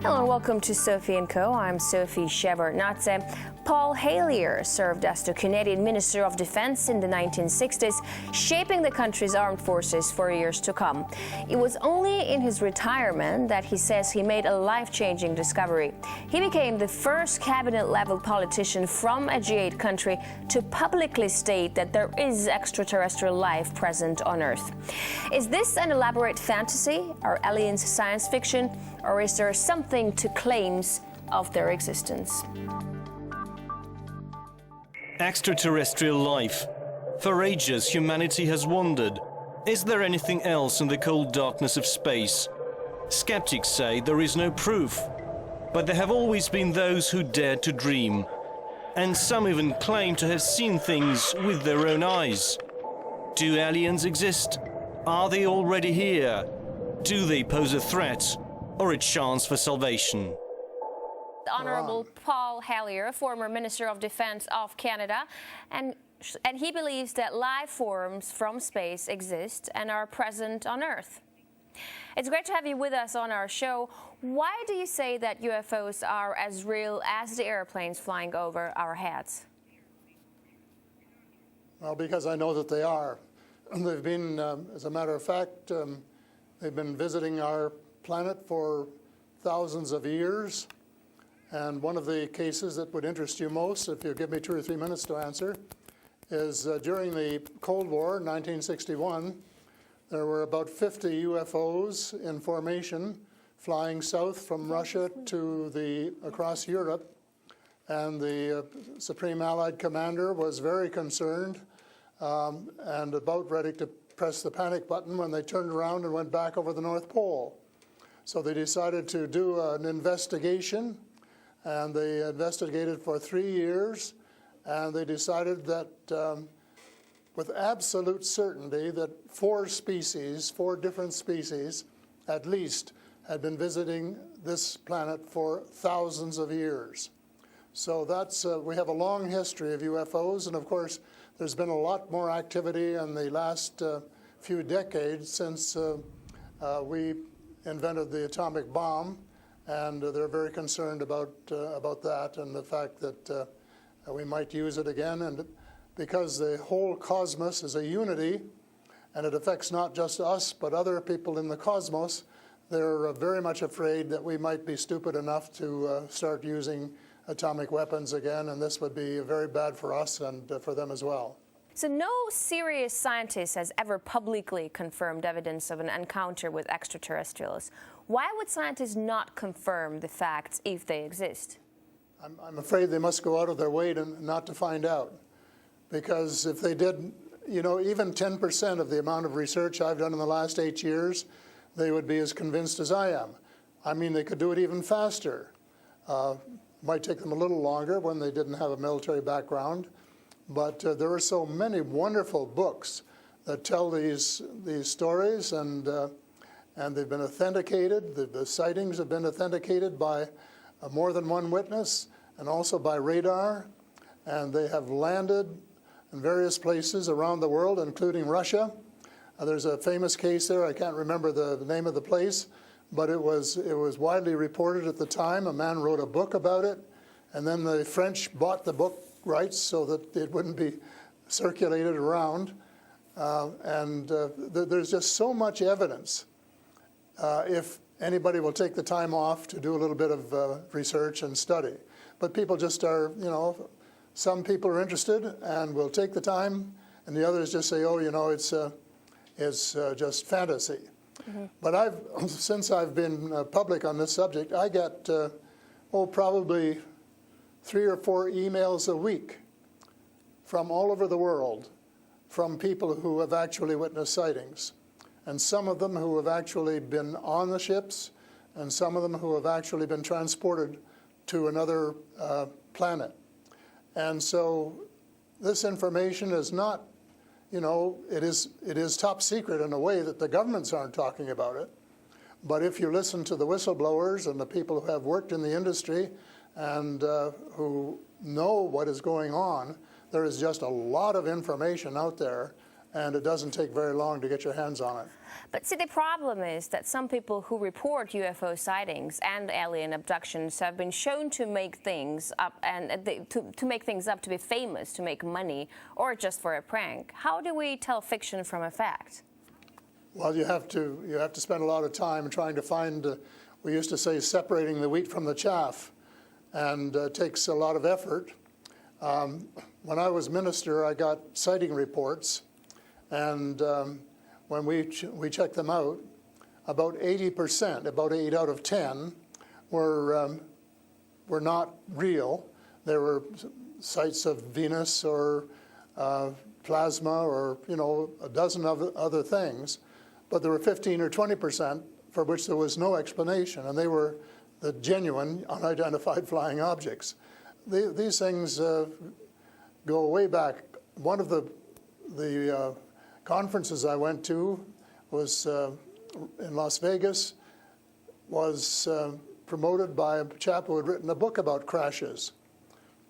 Hello and welcome to Sophie & Co. I'm Sophie Shepard-Natze. Paul Hellyer served as the Canadian Minister of Defense in the 1960s, shaping the country's armed forces for years to come. It was only in his retirement that he says he made a life-changing discovery. He became the first cabinet-level politician from a G8 country to publicly state that there is extraterrestrial life present on Earth. Is this an elaborate fantasy? Are aliens science fiction? Or is there something to claims of their existence? Extraterrestrial life. For ages, humanity has wondered, is there anything else in the cold darkness of space? Skeptics say there is no proof, but there have always been those who dared to dream. And some even claim to have seen things with their own eyes. Do aliens exist? Are they already here? Do they pose a threat or a chance for salvation? Honorable Paul Hellyer, former Minister of Defense of Canada, and he believes that life forms from space exist and are present on Earth. It's great to have you with us on our show. Why do you say that UFOs are as real as the airplanes flying over our heads? Well, because I know that they are. They've been, as a matter of fact, they've been visiting our planet for thousands of years. And one of the cases that would interest you most, if you give me 2 or 3 minutes to answer, is during the Cold War, 1961, there were about 50 UFOs in formation flying south from Russia to across Europe. And the Supreme Allied Commander was very concerned and about ready to press the panic button when they turned around and went back over the North Pole. So they decided to do an investigation, and they investigated for 3 years, and they decided that with absolute certainty that 4 different species at least, had been visiting this planet for thousands of years. So that's, we have a long history of UFOs, and of course there's been a lot more activity in the last few decades since we invented the atomic bomb. And they're very concerned about that and the fact that we might use it again. And because the whole cosmos is a unity, and it affects not just us, but other people in the cosmos, they're very much afraid that we might be stupid enough to start using atomic weapons again, and this would be very bad for us and for them as well. So no serious scientist has ever publicly confirmed evidence of an encounter with extraterrestrials. Why would scientists not confirm the facts if they exist? I'm afraid they must go out of their way not to find out. Because if they did, you know, even 10% of the amount of research I've done in the last 8 years, they would be as convinced as I am. I mean, they could do it even faster. Might take them a little longer when they didn't have a military background. But there are so many wonderful books that tell these stories, and they've been authenticated. The sightings have been authenticated by more than one witness, and also by radar. And they have landed in various places around the world, including Russia. There's a famous case there. I can't remember the name of the place, but it was widely reported at the time. A man wrote a book about it, and then the French bought the book rights so that it wouldn't be circulated around. There's just so much evidence. If anybody will take the time off to do a little bit of research and study. But people just are, you know, some people are interested and will take the time, and the others just say, oh, you know, it's just fantasy. Mm-hmm. But since I've been public on this subject, I get, probably 3 or 4 emails a week from all over the world from people who have actually witnessed sightings. And some of them who have actually been on the ships, and some of them who have actually been transported to another planet. And so this information is not, you know, it is top secret in a way that the governments aren't talking about it. But if you listen to the whistleblowers and the people who have worked in the industry and who know what is going on, there is just a lot of information out there and it doesn't take very long to get your hands on it. But see, the problem is that some people who report UFO sightings and alien abductions have been shown to make things up to make things up to be famous, to make money, or just for a prank. How do we tell fiction from a fact? Well, you have to spend a lot of time trying to find. We used to say separating the wheat from the chaff, and it takes a lot of effort. When I was minister, I got sighting reports, and when we checked them out, about 80%, about 8 out of 10, were not real. There were sights of Venus or plasma or a dozen other things, but there were 15 or 20% for which there was no explanation, and they were the genuine unidentified flying objects. These things go way back. One of the conferences I went to was in Las Vegas, was promoted by a chap who had written a book about crashes.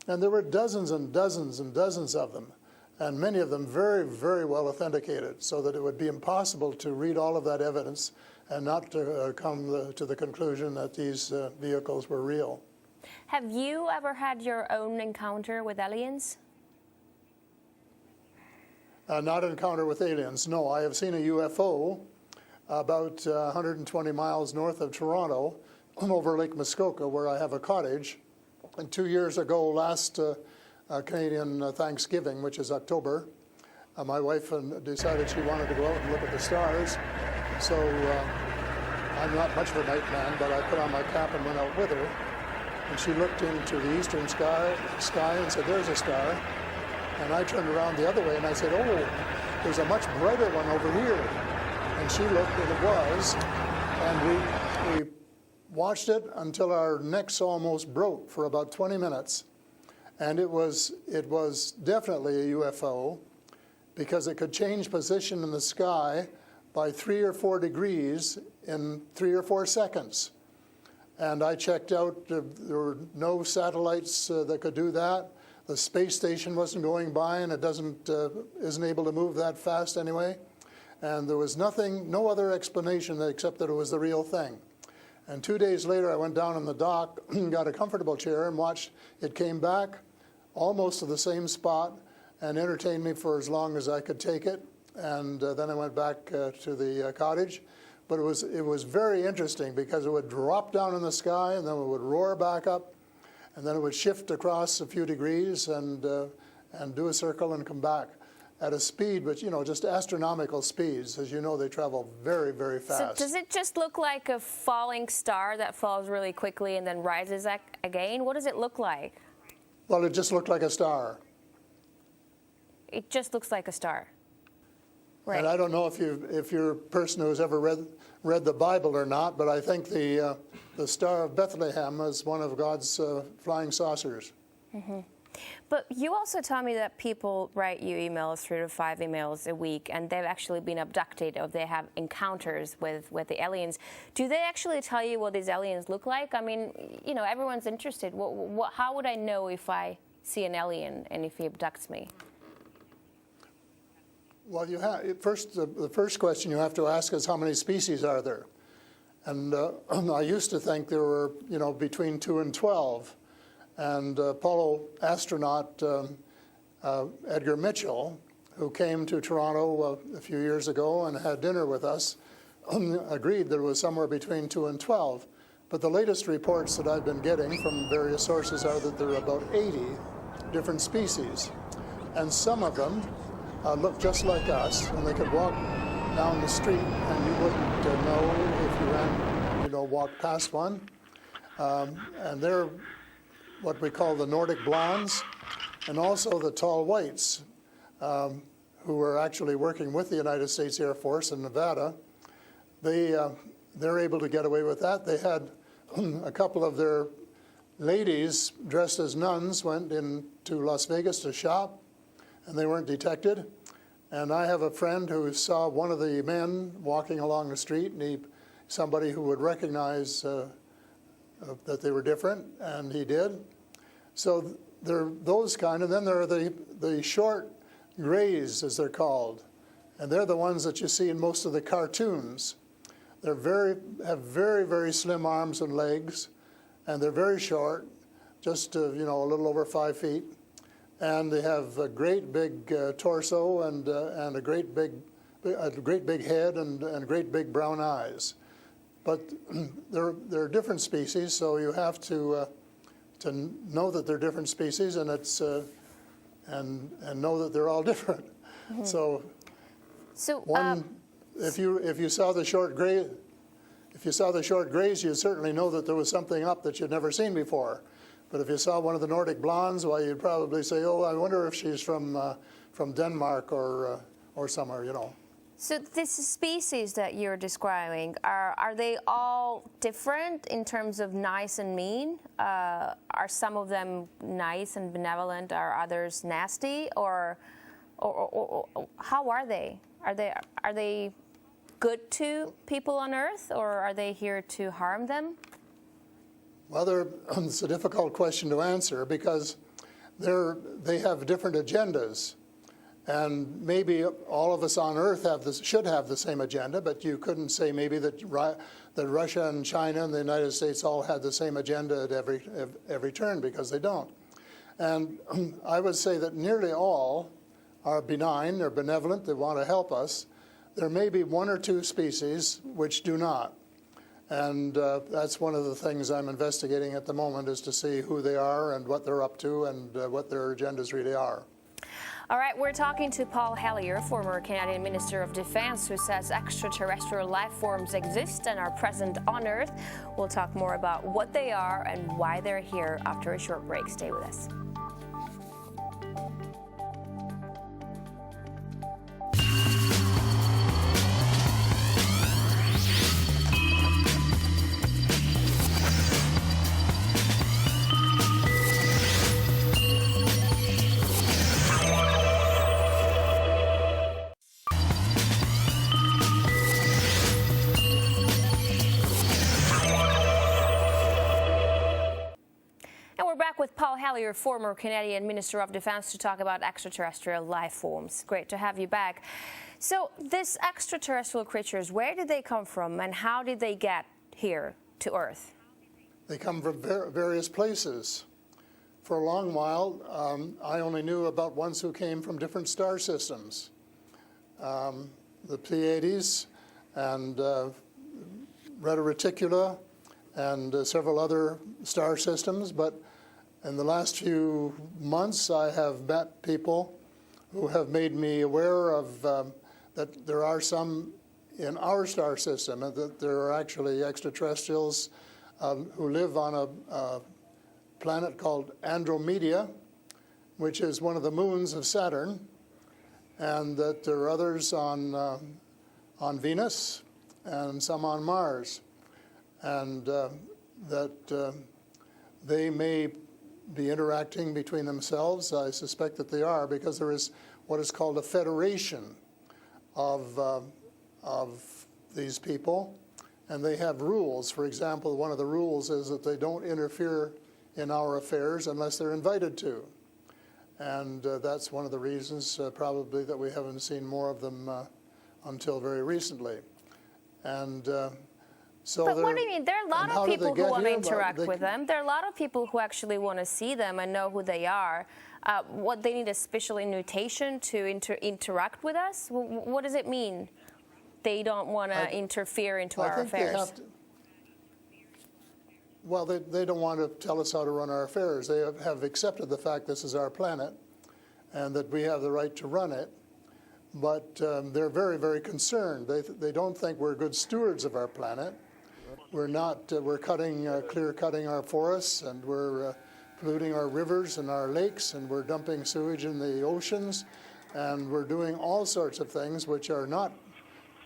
And there were dozens and dozens and dozens of them, and many of them very, very well authenticated, so that it would be impossible to read all of that evidence and not to come to the conclusion that these vehicles were real. Have you ever had your own encounter with aliens? Not an encounter with aliens, no. I have seen a UFO about 120 miles north of Toronto over Lake Muskoka, where I have a cottage. And 2 years ago, last Canadian Thanksgiving, which is October, my wife decided she wanted to go out and look at the stars. So I'm not much of a night man, but I put on my cap and went out with her. And she looked into the eastern sky and said, "There's a star." And I turned around the other way and I said, "Oh, there's a much brighter one over here." And she looked, and it was. And we watched it until our necks almost broke for about 20 minutes. And it was definitely a UFO, because it could change position in the sky by 3 or 4 degrees in 3 or 4 seconds. And I checked out, there were no satellites that could do that. The space station wasn't going by, and it isn't able to move that fast anyway. And there was no other explanation except that it was the real thing. And 2 days later, I went down in the dock, got a comfortable chair, and watched it came back almost to the same spot and entertained me for as long as I could take it. And then I went back to the cottage. But it was very interesting, because it would drop down in the sky, and then it would roar back up, and then it would shift across a few degrees and do a circle and come back at a speed, but just astronomical speeds. As you know, they travel very, very fast. So does it just look like a falling star that falls really quickly and then rises again? What does it look like? Well, it just looked like a star. It just looks like a star. Right. And I don't know if you're a person who's ever read the Bible or not, but I think the Star of Bethlehem is one of God's flying saucers. Mm-hmm. But you also tell me that people write you emails, 3 to 5 emails a week, and they've actually been abducted, or they have encounters with the aliens. Do they actually tell you what these aliens look like? I mean, everyone's interested. How would I know if I see an alien and if he abducts me? Well, the first question you have to ask is, how many species are there? And I used to think there were, between 2 and 12. And Apollo astronaut Edgar Mitchell, who came to Toronto a few years ago and had dinner with us, agreed there was somewhere between 2 and 12. But the latest reports that I've been getting from various sources are that there are about 80 different species. And some of them look just like us, and they could walk down the street and you wouldn't know if you walked past one. And they're what we call the Nordic blondes, and also the tall whites, who were actually working with the United States Air Force in Nevada. They're able to get away with that. They had a couple of their ladies dressed as nuns went into Las Vegas to shop, and they weren't detected. And I have a friend who saw one of the men walking along the street, and somebody who would recognize that they were different, and he did. So there are those kind, and then there are the short grays, as they're called. And they're the ones that you see in most of the cartoons. Have very, very slim arms and legs, and they're very short, just a little over 5 feet. And they have a great big torso and a great big head and great big brown eyes. But they're different species, so you have to know that they're different species, and it's and know that they're all different. Mm-hmm. So if you saw the short gray, you'd certainly know that there was something up that you'd never seen before. But if you saw one of the Nordic blondes, well, you'd probably say, "Oh, I wonder if she's from Denmark or somewhere," So this species that you're describing, are they all different in terms of nice and mean? Are some of them nice and benevolent? Are others nasty? Or how are they? Are they good to people on Earth, or are they here to harm them? Well, it's a difficult question to answer because they have different agendas. And maybe all of us on Earth should have the same agenda, but you couldn't say maybe that Russia and China and the United States all had the same agenda at every turn, because they don't. And I would say that nearly all are benign, they're benevolent, they want to help us. There may be one or two species which do not. And that's one of the things I'm investigating at the moment, is to see who they are and what they're up to and what their agendas really are. All right, we're talking to Paul Hellyer, former Canadian Minister of Defense, who says extraterrestrial life forms exist and are present on Earth. We'll talk more about what they are and why they're here after a short break. Stay with us. With Paul Hellyer, former Canadian Minister of Defense, to talk about extraterrestrial life forms. Great to have you back. So these extraterrestrial creatures, where did they come from and how did they get here to Earth? They come from various places. For a long while, I only knew about ones who came from different star systems. The Pleiades and Reta Reticula and several other star systems, but in the last few months, I have met people who have made me aware of that there are some in our star system, and that there are actually extraterrestrials who live on a planet called Andromeda, which is one of the moons of Saturn, and that there are others on Venus and some on Mars, and that they may be interacting between themselves. I suspect that they are, because there is what is called a federation of these people, and they have rules. For example, one of the rules is that they don't interfere in our affairs unless they're invited to, and that's one of the reasons probably that we haven't seen more of them until very recently. And so but what do you mean? There are a lot of people who want to interact with them. There are a lot of people who actually want to see them and know who they are. What, they need a special invitation to interact with us? What does it mean? They don't want to interfere into our affairs. Well, they don't want to tell us how to run our affairs. They have accepted the fact this is our planet and that we have the right to run it. But they're very, very concerned. They don't think we're good stewards of our planet. We're not. We're clear-cutting our forests, and we're polluting our rivers and our lakes, and we're dumping sewage in the oceans, and we're doing all sorts of things which are not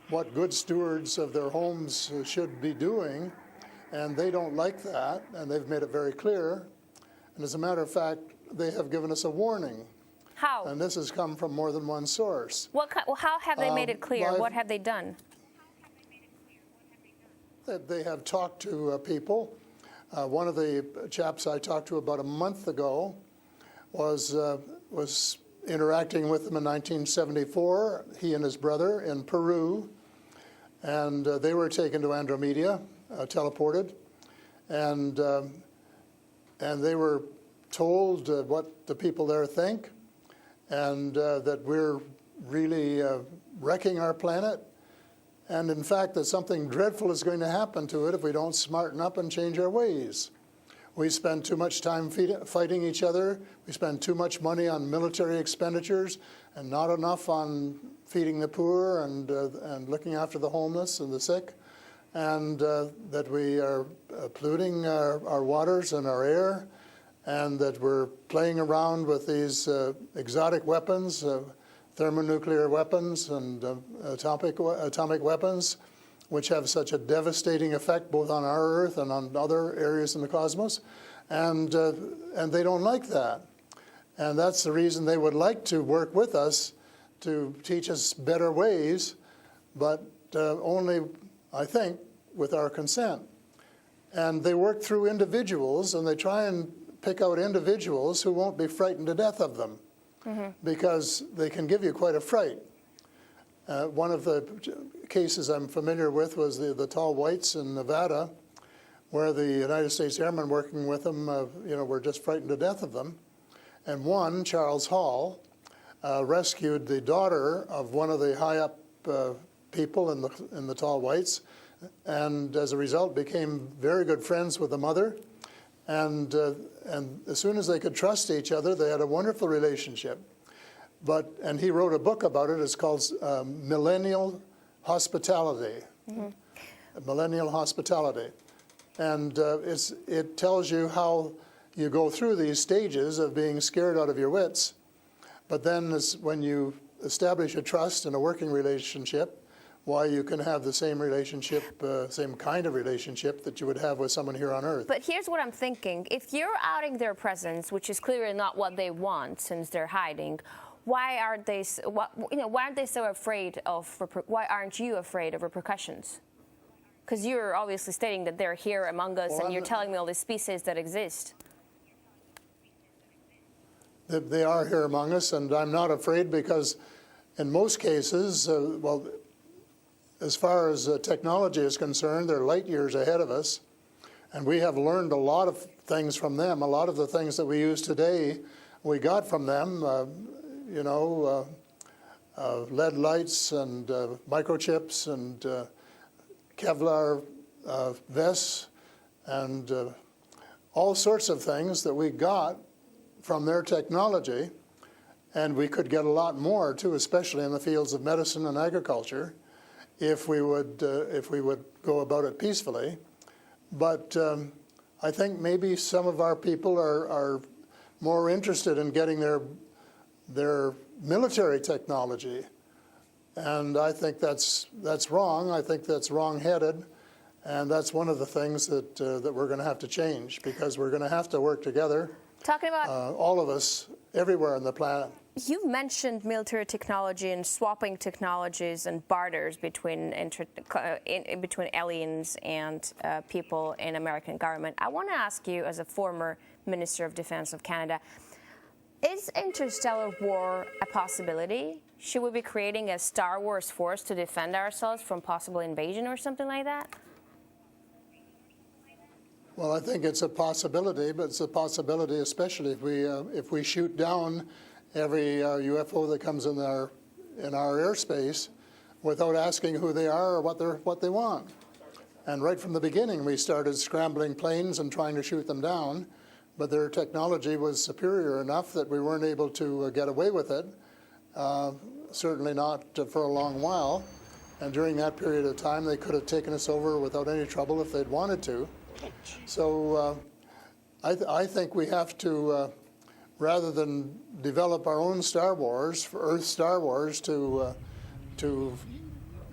what good stewards of their homes should be doing, and they don't like that, and they've made it very clear. And as a matter of fact, they have given us a warning. How? And this has come from more than one source. How have they made it clear? What have they done? They have talked to people. One of the chaps I talked to about a month ago was interacting with them in 1974, he and his brother in Peru, and they were taken to Andromeda, teleported, and they were told what the people there think, and that we're really wrecking our planet, and in fact that something dreadful is going to happen to it if we don't smarten up and change our ways. We spend too much time fighting each other. We spend too much money on military expenditures and not enough on feeding the poor and looking after the homeless and the sick, and that we are polluting our waters and our air, and that we're playing around with these exotic weapons, thermonuclear weapons and atomic weapons, which have such a devastating effect both on our Earth and on other areas in the cosmos, and they don't like that. And that's the reason they would like to work with us to teach us better ways, but only, I think, with our consent. And they work through individuals, and they try and pick out individuals who won't be frightened to death of them, because they can give you quite a fright. One of the cases I'm familiar with was the tall whites in Nevada, where the United States Airmen working with them, were just frightened to death of them. And one, Charles Hall, rescued the daughter of one of the high-up people in the tall whites, and as a result became very good friends with the mother. And as soon as they could trust each other, they had a wonderful relationship. And he wrote a book about it. It's called Millennial Hospitality. Millennial Hospitality. And it tells you how you go through these stages of being scared out of your wits. But then when you establish a trust and a working relationship, why you can have the same relationship, same kind of relationship that you would have with someone here on Earth. But here's what I'm thinking. If you're outing their presence, which is clearly not what they want since they're hiding, why aren't they so afraid of, why aren't you afraid of repercussions? Because you're obviously stating that they're here among us, and you're telling me all these species that exist. They are here among us, and I'm not afraid because in most cases, as far as technology is concerned, they're light years ahead of us, and we have learned a lot of things from them. A lot of the things that we use today, we got from them, lead lights and microchips and Kevlar vests and all sorts of things that we got from their technology, and we could get a lot more too, especially in the fields of medicine and agriculture, if we would go about it peacefully. But I think maybe some of our people are more interested in getting their military technology, and I think that's wrong. I think that's wrong-headed, and that's one of the things that we're going to have to change, because we're going to have to work together. Talking about all of us, everywhere on the planet. You mentioned military technology and swapping technologies and barters between aliens and people in American government. I want to ask you, as a former Minister of Defense of Canada, is interstellar war a possibility? Should we be creating a Star Wars force to defend ourselves from possible invasion or something like that? Well, I think it's a possibility, but it's a possibility especially if we shoot down every UFO that comes in our airspace without asking who they are or what they want. And right from the beginning, we started scrambling planes and trying to shoot them down, but their technology was superior enough that we weren't able to get away with it. Certainly not for a long while. And during that period of time, they could have taken us over without any trouble if they'd wanted to. So I think we have to, rather than develop our own Star Wars, Earth Star Wars, to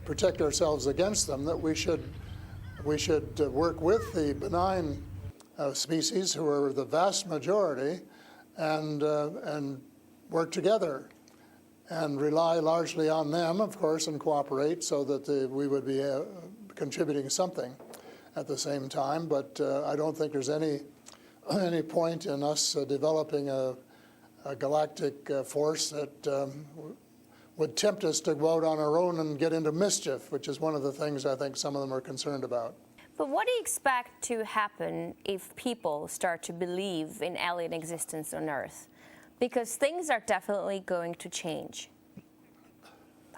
protect ourselves against them, that we should work with the benign species, who are the vast majority, and work together and rely largely on them, of course, and cooperate so that we would be contributing something at the same time. But I don't think there's any point in us developing galactic force that would tempt us to go out on our own and get into mischief, which is one of the things I think some of them are concerned about. But what do you expect to happen if people start to believe in alien existence on Earth? Because things are definitely going to change.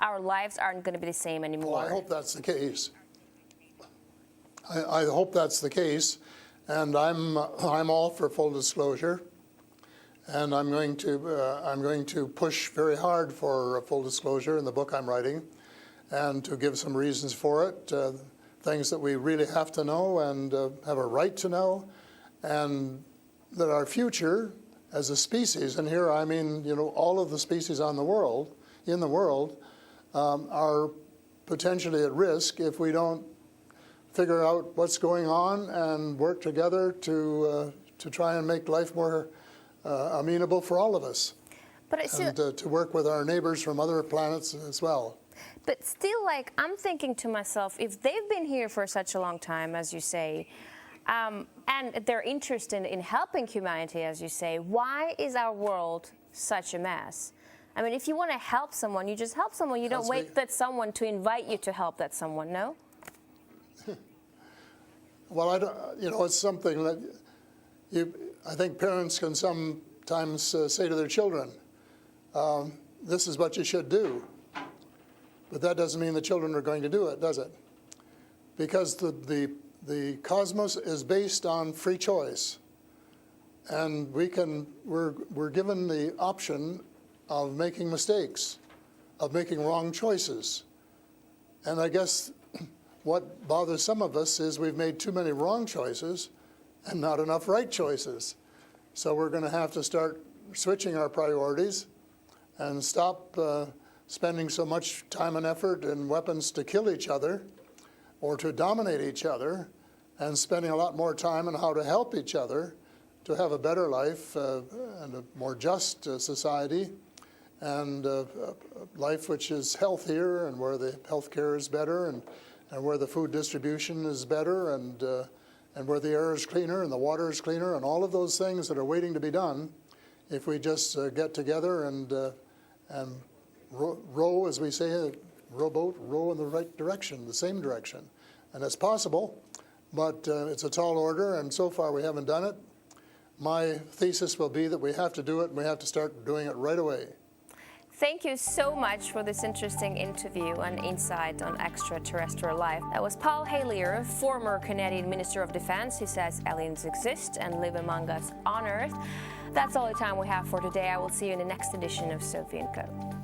Our lives aren't going to be the same anymore. Well, I hope that's the case. I hope that's the case, and I'm all for full disclosure, and I'm going to push very hard for full disclosure in the book I'm writing, and to give some reasons for it, things that we really have to know and have a right to know, and that our future as a species, and here I mean all of the species in the world, are potentially at risk if we don't figure out what's going on and work together to try and make life more amenable for all of us. But and to work with our neighbors from other planets as well. But still, I'm thinking to myself, if they've been here for such a long time, as you say, and they're interested in helping humanity, as you say, why is our world such a mess? I mean, if you want to help someone, you just help someone. You don't wait for someone to invite you to help that someone, no? Well, I don't, it's something that I think parents can sometimes say to their children, this is what you should do. But that doesn't mean the children are going to do it, does it? Because the cosmos is based on free choice. And we're given the option of making mistakes, of making wrong choices. And I guess what bothers some of us is we've made too many wrong choices and not enough right choices. So we're going to have to start switching our priorities and stop spending so much time and effort and weapons to kill each other or to dominate each other, and spending a lot more time on how to help each other to have a better life and a more just society, and a life which is healthier and where the health care is better, and where the food distribution is better, and where the air is cleaner and the water is cleaner, and all of those things that are waiting to be done if we just get together and row, as we say, rowboat, row in the right direction, the same direction. And it's possible, but it's a tall order, and so far we haven't done it. My thesis will be that we have to do it, and we have to start doing it right away. Thank you so much for this interesting interview and insight on extraterrestrial life. That was Paul Hellyer, former Canadian Minister of Defense, who says aliens exist and live among us on Earth. That's all the time we have for today. I will see you in the next edition of Sophie & Co.